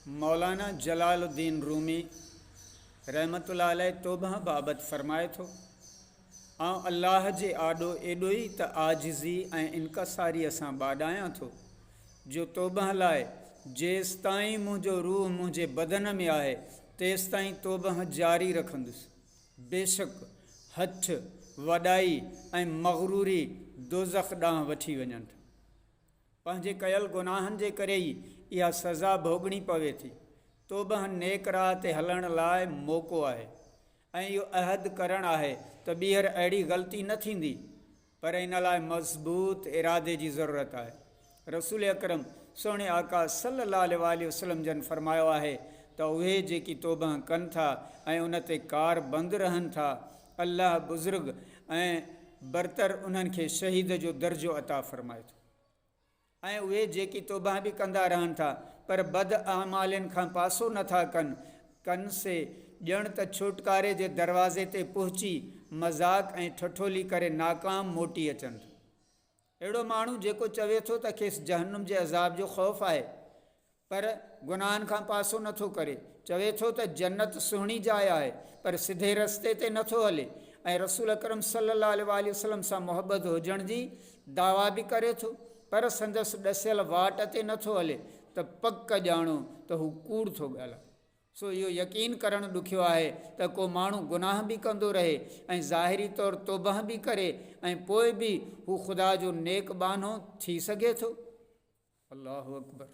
मौलाना जलालुद्दीन रूमी रहमतुल्लाह अलैह तौबह बाबत फरमाए थो, अल्लाह जे आॾो एॾो ई त आजिज़ी ऐं इनकसारी सां ॿाॾायां थो जो तौबह लाइ जेसि ताईं मुंहिंजो रूह मुंहिंजे बदन में आहे तेसि ताईं तौबह जारी रखंदुसि। बेशक हथ वॾाई ऐं मग़रूरी दोज़ख ॾांहुं वठी वञनि था। पंहिंजे कयल गुनाहनि जे करे ई इहा सज़ा भोगणी पवे थी। तौबह नेक राह ते हलण लाइ मौक़ो आहे ऐं इहो अहद करणु आहे त ॿीहर अहिड़ी ग़लती न थींदी, पर इन लाइ मज़बूत इरादे जी ज़रूरत आहे। रसूल अकरम सोणे आका सल्लल्लाहु अलैहि वसल्लम जन फरमायो आहे त उहे जेकी तौबह कनि था ऐं उन ते कार बंदि रहनि था, अल्लाह बुज़ुर्ग ऐं बरतर उन्हनि खे शहीद जो दर्जो अता फ़रमाए थो। ऐं उहे जेकी तौबह बि कंदा रहनि था पर बद आमालनि खां पासो नथा कनि से ॼण त छुटकारे जे दरवाज़े ते पहुची मज़ाक़ ऐं ठठोली करे नाकाम मोटी अचनि था। अहिड़ो माण्हू जेको चवे थो त खेसि जहन्नुम जे अज़ाब जो ख़ौफ़ आहे पर गुनाहनि खां पासो नथो करे, चवे थो त जन्नत सुहिणी जाइ आहे पर सिधे रस्ते ते नथो हले ऐं रसूल अकरम सल्लल्लाहु अलैहि वसल्लम सां मुहबत हुजण जी दावा बि करे थो पर संदसि ॾसियल वाट ते नथो हले, त पक ॼाणो त हू कूड़ थो ॻाल्हाए। सो इहो यकीन करणु ॾुखियो आहे त को माण्हू गुनाह बि कंदो रहे ऐं ज़ाहिरी तौरु तौबह बि करे ऐं पोइ बि हू ख़ुदा जो नेक बानो थी सघे थो। अल्लाहु अकबर।